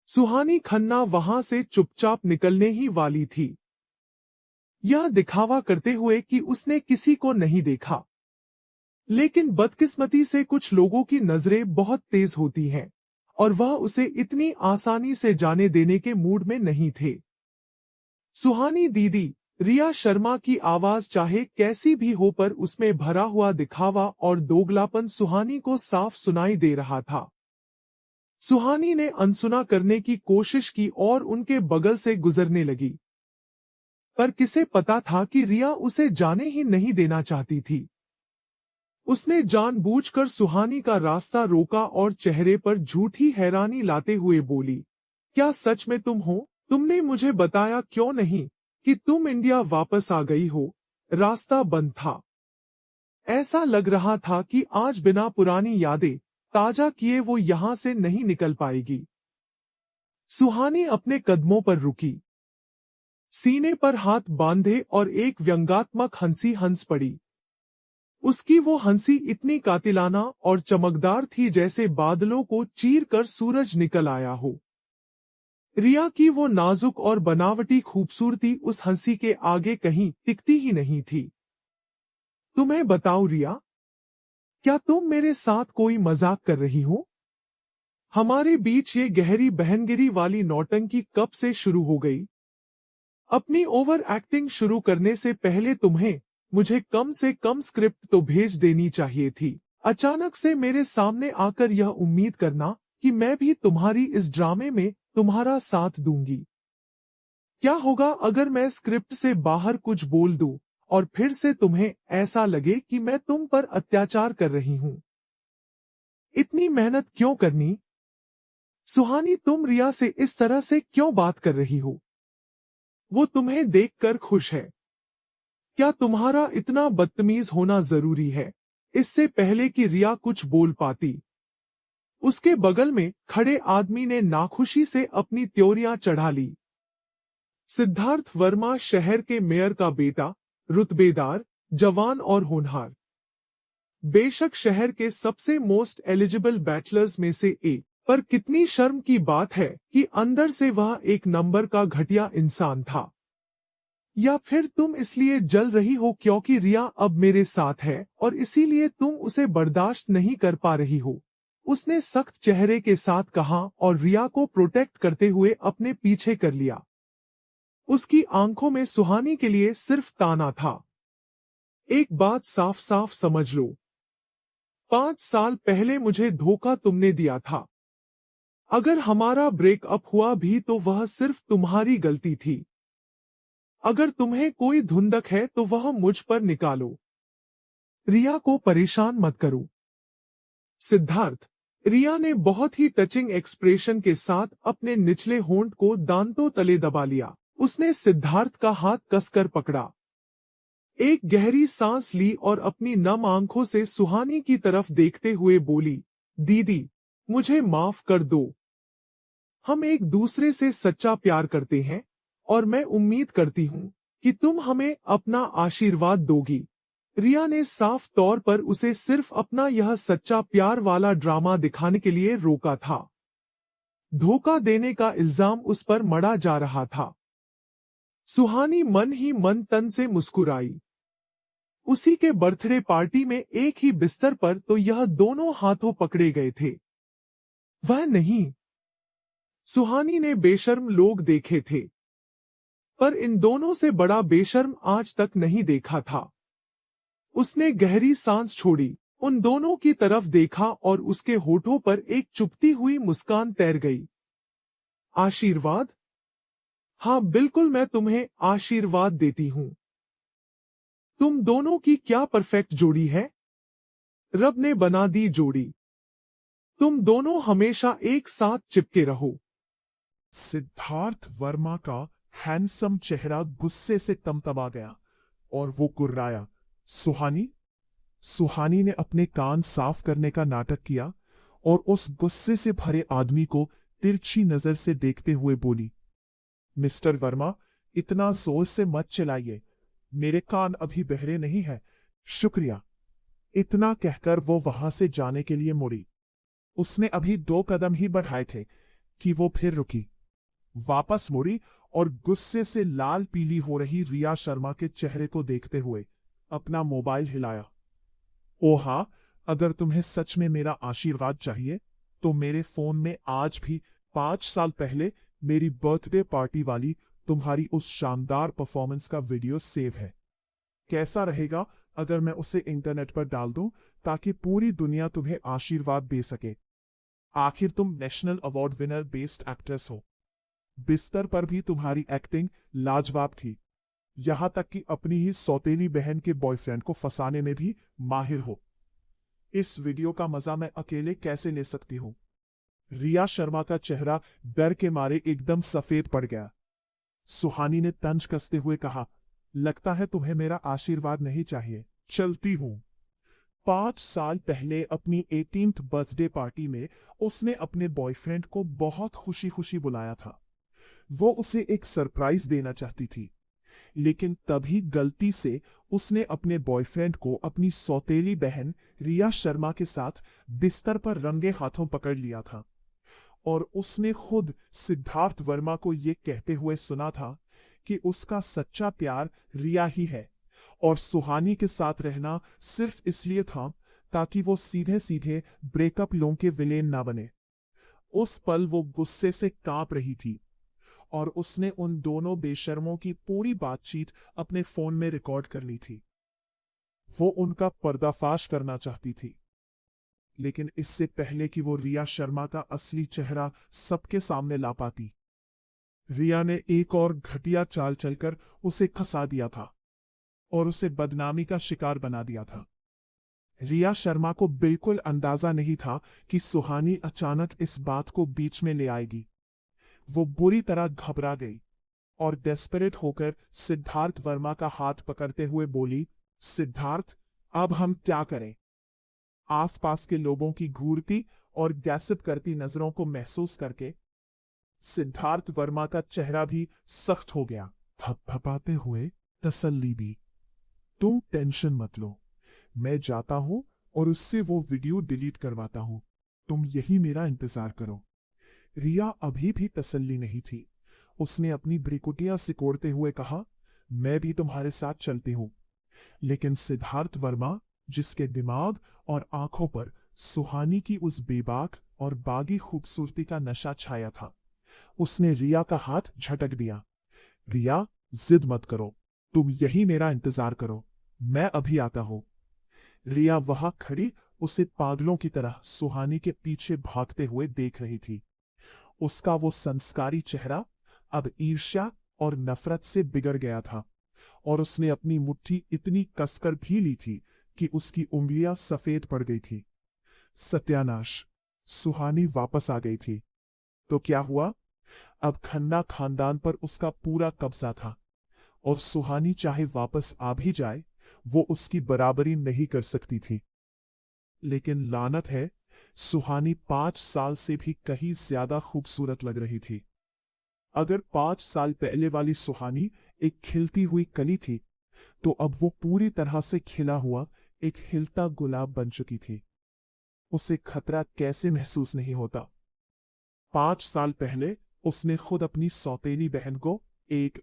सुहानी खन्ना वहां से चुपचाप निकलने ही वाली थी, यह दिखावा करते हुए कि उसने किसी को नहीं देखा। लेकिन बदकिस्मती से कुछ लोगों की नजरें बहुत तेज होती हैं, और वह उसे इतनी आसानी से जाने देने के मूड में नहीं थे। सुहानी दीदी, रिया शर्मा की आवाज चाहे कैसी भी हो पर उसमें भरा हुआ दिखावा और दोगलापन सुहानी को साफ सुनाई दे रहा था। सुहानी ने अनसुना करने की कोशिश की और उनके बगल से गुजरने लगी, पर किसे पता था कि रिया उसे जाने ही नहीं देना चाहती थी। उसने जानबूझकर सुहानी का रास्ता रोका और चेहरे पर झूठी हैरानी लाते हुए बोली, क्या सच में तुम हो? तुमने मुझे बताया क्यों नहीं कि तुम इंडिया वापस आ गई हो? रास्ता बंद था। ऐसा लग रहा था कि आज बिना पुरानी यादें ताजा किए वो यहां से नहीं निकल पाएगी। सुहानी अपने कदमों पर रुकी, सीने पर हाथ बांधे और एक व्यंग्यात्मक हंसी हंस पड़ी। उसकी वो हंसी इतनी कातिलाना और चमकदार थी जैसे बादलों को चीर कर सूरज निकल आया हो। रिया की वो नाजुक और बनावटी खूबसूरती उस हंसी के आगे कहीं टिकती ही नहीं थी। तुम्हें बताओ रिया, क्या तुम मेरे साथ कोई मजाक कर रही हो? हमारे बीच ये गहरी बहनगिरी वाली नौटंकी कब से शुरू हो गई? अपनी ओवर एक्टिंग शुरू करने से पहले तुम्हें मुझे कम से कम स्क्रिप्ट तो भेज देनी चाहिए थी। अचानक से मेरे सामने आकर यह उम्मीद करना कि मैं भी तुम्हारी इस ड्रामे में तुम्हारा साथ दूंगी। क्या होगा अगर मैं स्क्रिप्ट से बाहर कुछ बोल दूं और फिर से तुम्हें ऐसा लगे कि मैं तुम पर अत्याचार कर रही हूं? इतनी मेहनत क्यों करनी? सुहानी, तुम रिया से इस तरह से क्यों बात कर रही हो? वो तुम्हें देखकर खुश है। क्या तुम्हारा इतना बदतमीज होना जरूरी है? इससे पहले कि रिया कुछ बोल पाती, उसके बगल में खड़े आदमी ने नाखुशी से अपनी त्योरियां चढ़ा ली। सिद्धार्थ वर्मा शहर के मेयर का बेटा, रुतबेदार, जवान और होनहार। बेशक शहर के सबसे मोस्ट एलिजिबल बैचलर्स में से एक, पर कितनी शर्म की बात है कि अंदर से वह एक नंबर का घटिया इंसान था। या फिर तुम इसलिए जल रही हो क्योंकि रिया अब मेरे साथ है और इसीलिए तुम उसे बर्दाश्त नहीं कर पा रही हो? उसने सख्त चेहरे के साथ कहा और रिया को प्रोटेक्ट करते हुए अपने पीछे कर लिया। उसकी आंखों में सुहानी के लिए सिर्फ ताना था। एक बात साफ साफ समझ लो, 5 साल पहले मुझे धोखा तुमने दिया था। अगर हमारा ब्रेकअप हुआ भी तो वह सिर्फ तुम्हारी गलती थी। अगर तुम्हें कोई धुंधक है तो वह मुझ पर निकालो। रिया को परेशान मत करो। सिद्धार्थ, रिया ने बहुत ही टचिंग एक्सप्रेशन के साथ अपने निचले होंठ को दांतों तले दबा लिया। उसने सिद्धार्थ का हाथ कसकर पकड़ा, एक गहरी सांस ली और अपनी नम आंखों से सुहानी की तरफ देखते हुए बोली, दीदी, मुझे माफ कर दो। हम एक दूसरे से सच्चा प्यार करते हैं और मैं उम्मीद करती हूँ कि तुम हमें अपना आशीर्वाद दोगी। रिया ने साफ तौर पर उसे सिर्फ अपना यह सच्चा प्यार वाला ड्रामा दिखाने के लिए रोका था। धोखा देने का इल्जाम उस पर मढ़ा जा रहा था। सुहानी मन ही मन तन से मुस्कुराई। उसी के बर्थडे पार्टी में एक ही बिस्तर पर तो यह दोनों हाथों पकड़े गए थे। वह नहीं, सुहानी ने बेशर्म लोग देखे थे, पर इन दोनों से बड़ा बेशर्म आज तक नहीं देखा था। उसने गहरी सांस छोड़ी, उन दोनों की तरफ देखा और उसके होठों पर एक चुभती हुई मुस्कान तैर गई। आशीर्वाद? हाँ बिल्कुल, मैं तुम्हें आशीर्वाद देती हूं। तुम दोनों की क्या परफेक्ट जोड़ी है। रब ने बना दी जोड़ी। तुम दोनों हमेशा एक साथ चिपके रहो। सिद्धार्थ वर्मा का हैंडसम चेहरा गुस्से से तमतमा गया और वो कुर्राया। सुहानी? सुहानी ने अपने कान साफ करने का नाटक किया और उस गुस्से से भरे आदमी को तिरछी नजर से देखते हुए बोली, मिस्टर वर्मा, इतना जोर से मत चलाइए, मेरे कान अभी बहरे नहीं है। शुक्रिया। इतना कहकर वो वहां से जाने के लिए मुड़ी। उसने अभी 2 कदम ही बढ़ाए थे कि वो फिर रुकी, वापस मुड़ी और गुस्से से लाल पीली हो रही रिया शर्मा के चेहरे को देखते हुए अपना मोबाइल हिलाया। ओ हाँ, अगर तुम्हें सच में मेरा आशीर्वाद चाहिए तो मेरे फोन में आज भी 5 साल पहले मेरी बर्थडे पार्टी वाली तुम्हारी उस शानदार परफॉर्मेंस का वीडियो सेव है। कैसा रहेगा अगर मैं उसे इंटरनेट पर डाल दूं ताकि पूरी दुनिया तुम्हें आशीर्वाद दे सके। आखिर तुम national award winner best actress हो। बिस्तर पर भी तुम्हारी एक्टिंग लाजवाब थी, यहां तक कि अपनी ही सौतेली बहन के बॉयफ्रेंड को फंसाने में भी माहिर हो। इस वीडियो का मजा मैं अकेले कैसे ले सकती हूँ? रिया शर्मा का चेहरा डर के मारे एकदम सफेद पड़ गया। सुहानी ने तंज कसते हुए कहा, लगता है तुम्हें मेरा आशीर्वाद नहीं चाहिए, चलती हूं। 5 साल पहले अपनी 18th बर्थडे पार्टी में उसने अपने बॉयफ्रेंड को बहुत खुशी खुशी बुलाया था। वो उसे एक सरप्राइज देना चाहती थी, लेकिन तभी गलती से उसने अपने बॉयफ्रेंड को अपनी सौतेली बहन रिया शर्मा के साथ बिस्तर पर रंगे हाथों पकड़ लिया था। और उसने खुद सिद्धार्थ वर्मा को यह कहते हुए सुना था कि उसका सच्चा प्यार रिया ही है और सुहानी के साथ रहना सिर्फ इसलिए था ताकि वो सीधे सीधे ब्रेकअप लोगों के विलेन ना बने। उस पल वो गुस्से से कांप रही थी और उसने उन दोनों बेशर्मों की पूरी बातचीत अपने फोन में रिकॉर्ड कर ली थी। वो उनका पर्दाफाश करना चाहती थी, लेकिन इससे पहले कि वो रिया शर्मा का असली चेहरा सबके सामने ला पाती, रिया ने एक और घटिया चाल चलकर उसे खसा दिया था और उसे बदनामी का शिकार बना दिया था। रिया शर्मा को बिल्कुल अंदाजा नहीं था कि सुहानी अचानक इस बात को बीच में ले आएगी। वो बुरी तरह घबरा गई और डेस्परेट होकर सिद्धार्थ वर्मा का हाथ पकड़ते हुए बोली, सिद्धार्थ, अब हम क्या करें? आसपास के लोगों की घूरती और गैसिप करती नजरों को महसूस करके सिद्धार्थ वर्मा का चेहरा भी सख्त हो गया। थपथपाते हुए तसल्ली दी, तुम टेंशन मत लो, मैं जाता हूं और उससे वो वीडियो डिलीट करवाता हूं, तुम यही मेरा इंतजार करो। रिया अभी भी तसल्ली नहीं थी। उसने अपनी ब्रिकुटियां सिकोड़ते हुए कहा, मैं भी तुम्हारे साथ चलती हूं। लेकिन सिद्धार्थ वर्मा, जिसके दिमाग और आंखों पर सुहानी की उस बेबाक और बागी खूबसूरती का नशा छाया था, उसने रिया का हाथ झटक दिया। रिया, जिद मत करो, तुम यही मेरा इंतजार करो, मैं अभी आता हूं। रिया वहां खड़ी उसे पागलों की तरह सुहानी के पीछे भागते हुए देख रही थी। उसका वो संस्कारी चेहरा अब ईर्ष्या और नफरत से बिगड़ गया था और उसने अपनी मुट्ठी इतनी कसकर भी ली थी कि उसकी उंगलियां सफेद पड़ गई थी। सत्यानाश, सुहानी वापस आ गई थी। तो क्या हुआ? अब खन्ना खानदान पर उसका पूरा कब्जा था और सुहानी चाहे वापस आ भी जाए, वो उसकी बराबरी नहीं कर सकती थी। लेकिन लानत है, सुहानी 5 साल से भी कहीं ज्यादा खूबसूरत लग रही थी। अगर 5 साल पहले वाली सुहानी एक खिलती हुई कली थी, तो अब वो पूरी तरह से खिला हुआ एक हिलता गुलाब बन चुकी थी। उसे खतरा कैसे महसूस नहीं होता? 5 साल पहले उसने खुद अपनी सौतेली बहन को एक